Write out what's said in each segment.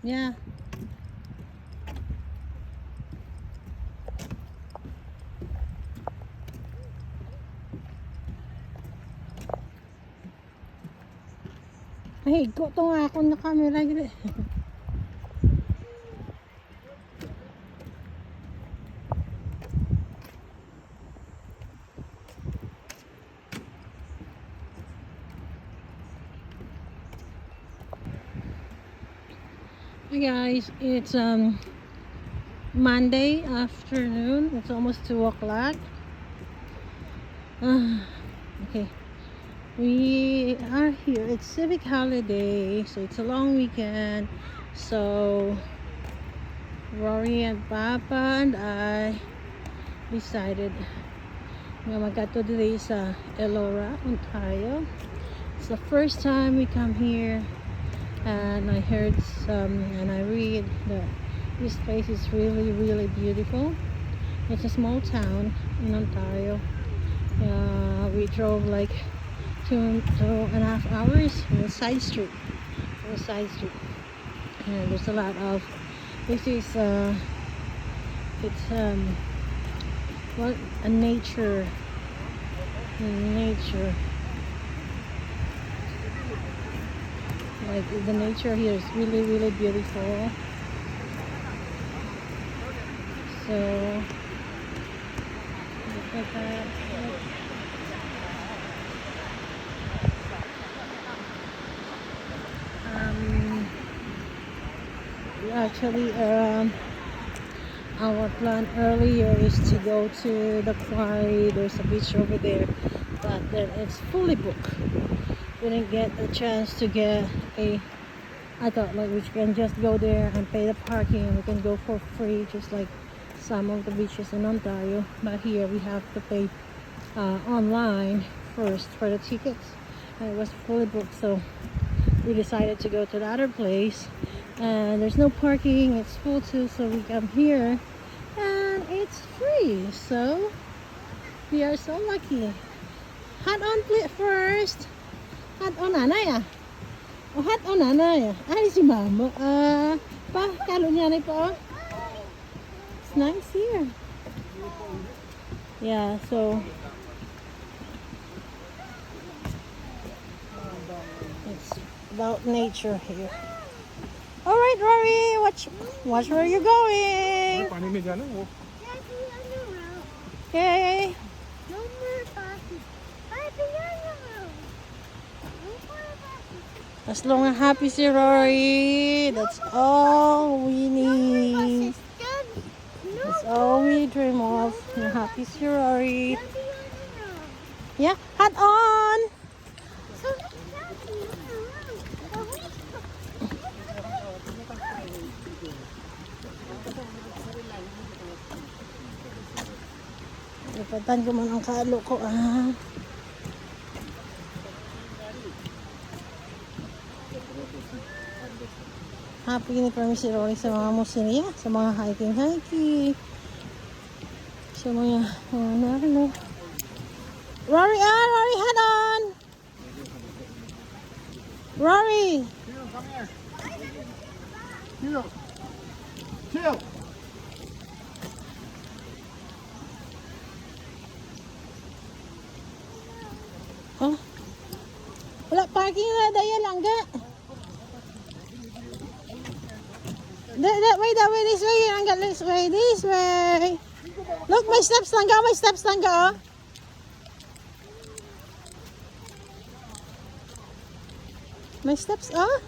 Yeah. Ay, go to nga ako na camera gini. Hi guys, it's Monday afternoon. It's almost 2 o'clock. Okay, we are here. It's civic holiday, so it's a long weekend. So Rory and Papa and I decided na magkato today sa Elora, Ontario. It's the first time we come here, and I heard and I read that this place is really beautiful. It's a small town in Ontario. We drove like 2.5 hours on the side street. And there's a lot of this is it's what a nature like the nature here is really beautiful. So look at that. Actually our plan earlier is to go to the quarry. There's a beach over there, but then it's fully booked. We didn't get a chance to get I thought like we can just go there and pay the parking and we can go for free, just like some of the beaches in Ontario. But here we have to pay online first for the tickets, and it was fully booked, so we decided to go to the other place, and there's no parking, it's full too, so we come here and it's free. So we are so lucky. Hat on first. Hat on nanay ah. Oh, hat on nanay ah. Ay si mama. Pa, kalo niya na po. It's nice here. Yeah, so it's about nature here. All right, Rory, watch where you're going. Okay. As long as happy si Rory, that's all we need. That's all we dream of. You're happy si Rory. Yeah, hat on. Lipatan ko man ang kalo ko Happy ni kami si Rory sa mga museum, sa mga hiking. Sa mga ano. Rory, Rory, head on. Rory. Come here. Chill. Oh. Wala parking na daya lang ga. That way, this way, Angga, this way. Look, may steps lang ga, oh. May steps, oh.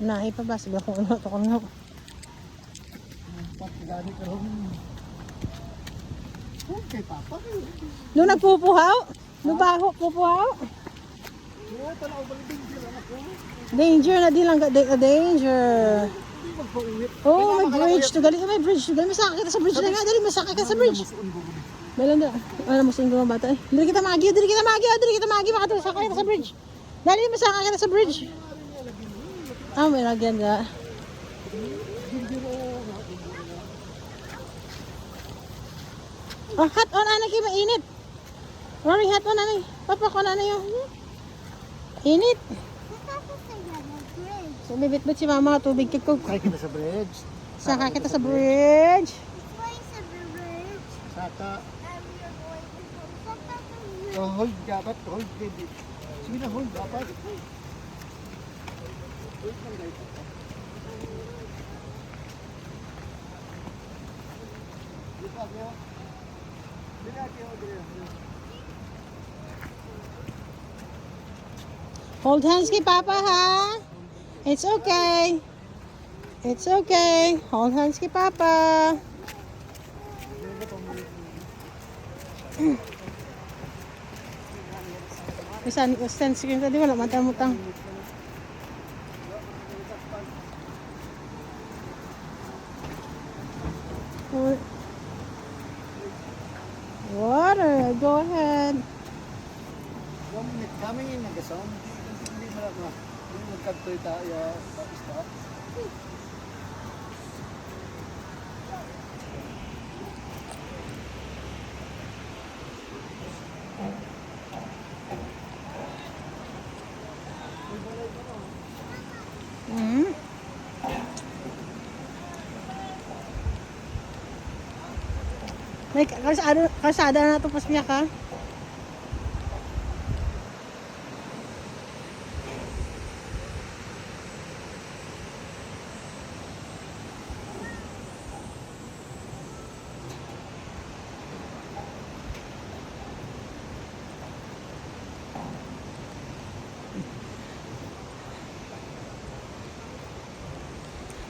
Nahi pa ba? Sige kung ano, ito kung ano. Okay, Papa. Doon nagpupuhaw? Nubaho, pupuhaw? Danger na di lang, danger. Oh, may bridge. May bridge. Masakit kita sa bridge na nga. Dali, masakit ka sa bridge. Dali na. Ano mo sa mga bata eh. Dali kita magi. Makasakit kita sa bridge. Dali, masakit kita sa bridge. May lagyan ka. Oh, hat on, anak yung mainit. Rory, hat on, anak. Papa ko na yung init. So, bibit-bit si mama, tubig kiko. Kaya kita sa bridge. Saka kita sa bridge. Saka. Oh, hold dapat. Hold, baby. Sige na, hold dapat. Hold lang guys. Dito ako. Hold hands kay Papa, ha? It's okay. It's okay. Hold hands kay Papa. Bisan stand screen tadi wala matang-mutang. Water, go ahead. Kami yung nag-asam. Hindi mo lang na. Hindi magkantoy tayo sa stop. Mm. May kalsada na ito paspiyak ha.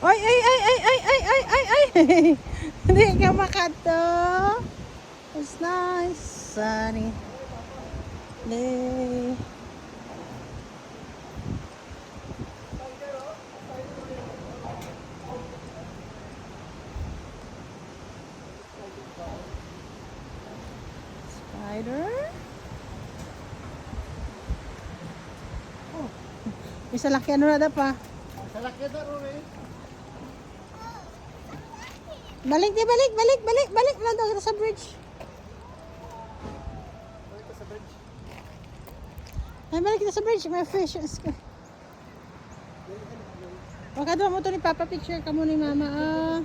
Ay, ay, ay, ay, ay, ay, ay, ay, ay. Hindi ka makato. It's nice, sunny day. Spider. Oh, isa laki ano na pa. Sa laki na rin eh. Balik di balik lang daw kita sa bridge. Balik sa bridge. Ay balik kita sa bridge, may fish. Pagkadwa mo to ni Papa, picture ka mo ni Mama. Ah.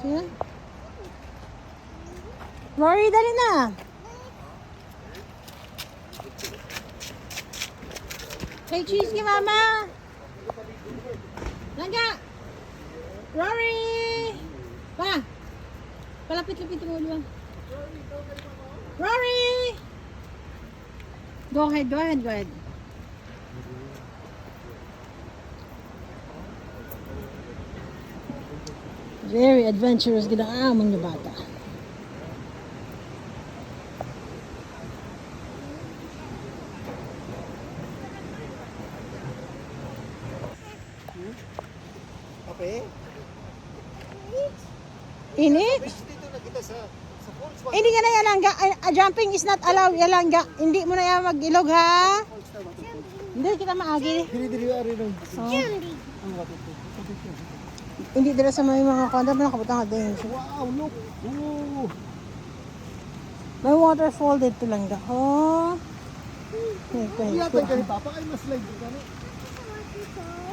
Sige. Rory, dali na. Hey, cheese kay Mama. Langga. Rory. Pa. Palapit-lapit mo ulo. Rory. Go ahead. Very adventurous ginaamon yung bata. Okay. Init? Dito na kita sa falls. Hindi ka na yan langga. Jumping is not allowed yan langga. Hindi mo na yan mag-ilog ha. Hindi kita maagi. Dili ari nung. Oh. Ang watuto. Hindi dira sa may mga kondom na kabutang danger. Wow, look. Ooh. May waterfall dito langga. Oh. Yata kay Papa ay mas like gani.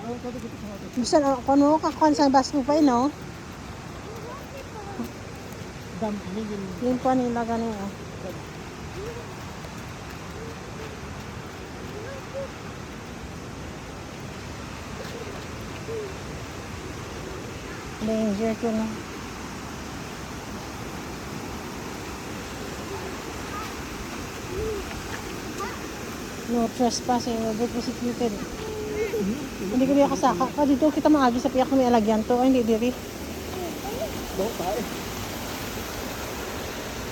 Oh, kada kita sa water. Bisa na kuno ka kon sa basco pa no. Dam ini gini. Yung pa nila gani oh. Danger ko no. No trespassing, no be prosecuted. Hindi ko niya kasaka. Pa dito kita maagi sa piyak may alagyan to. Ay hindi diri. Do tayo.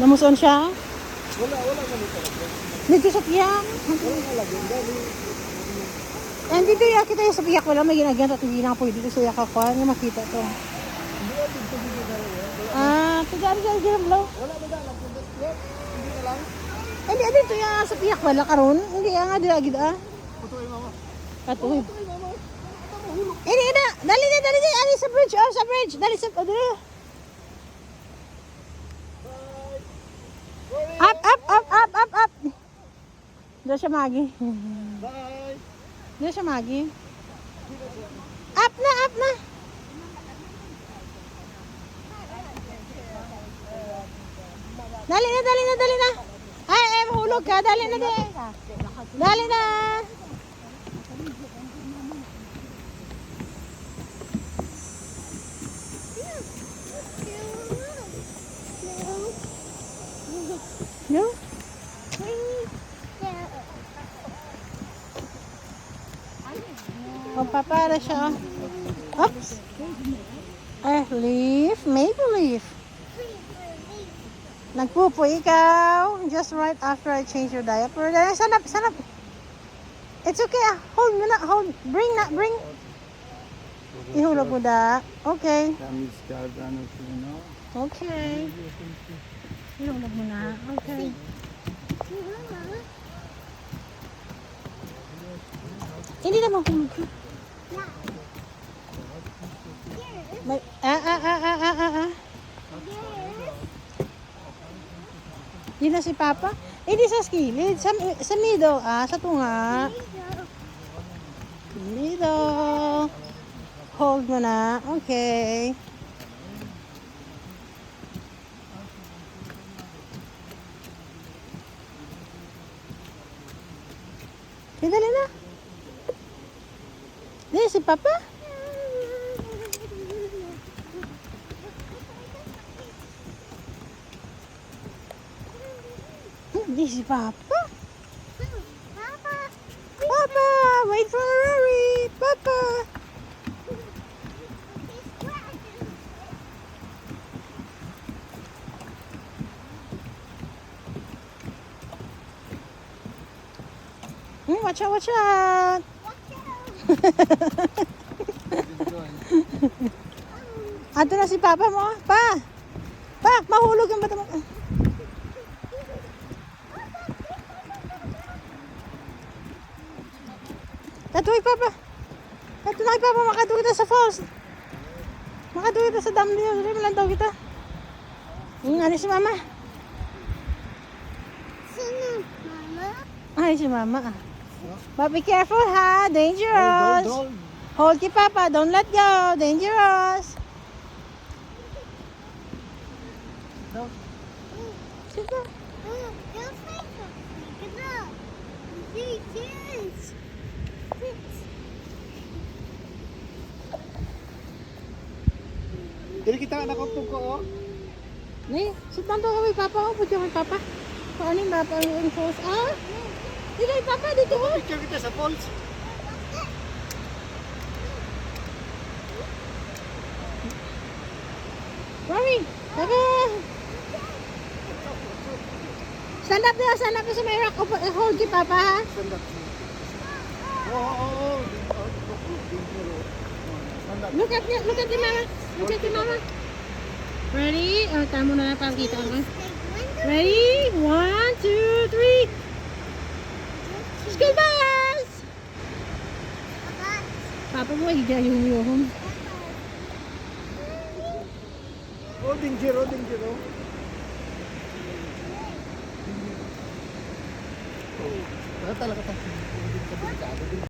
Namuson siya? Wala man ito. Dito sa piyak. Wala lagyan dali. And dito ya kita yung sa piyak wala may ginagyan at hindi na pwede dito sa piyak ako. Nga makita to. Ah, tiga-tiga lang. Wala ba dalang kundi yun? Hindi na lang. Hindi dito ya sa piyak wala karon. Hindi nga dira gid ah. Putuin mama. Katuy. Putuin mama. Ini na. Dali na. Dali sa bridge. Oh, sa bridge. Dali sa dali. Doon siya magi. Bye! Doon siya magi. Up na, up na. Dali na, dali na, dali na. Ay, mahulog ka. Dali na, dali. Dali na. No? O, papara siya. Oops. Leaf. Maple leaf. Nagpupo ikaw. Just right after I change your diaper. Sanap, sanap. It's okay. Hold mo na. Hold. Bring na. Bring. Ihulog mo da. Okay. Okay. Ihulog mo na. Okay. Hindi na mahulog. Hindi na si Papa. Hindi sa skilid. Sa middle. Sa tunga. Middle. Hold mo na. Okay. Dali na. Dali si Papa. Hindi si Papa. Papa, wait for Rory. Papa. Watch out, watch out. Ato na si Papa mo. Pa, mahulog yung bata mo. Tatuloy, Papa. Tatuloy, Papa. Makatuloy kita sa falls. Makatuloy kita sa dam niyo. Dali mo lang daw kita. Ano si Mama? Ay, si Mama. But be careful, ha? Dangerous. Hold kay Papa. Don't let go. Dangerous. Sige. Dili kita anak ko oh. Sit down daw kay Papa. Pwede kay Papa. Paano yung Papa yung falls? Dito kay Papa. Dito ko. Picture kita sa falls. Rory. Papa. Stand up na sa may rock. Hold kay Papa, ha? Stand up. Oh. Look at the Mama. Look at the Mama. Ready? Tama na para kita ko. Ready? 1, 2, 3. School bus! Papa mo, higayong-yung. Oh, danger. Talaga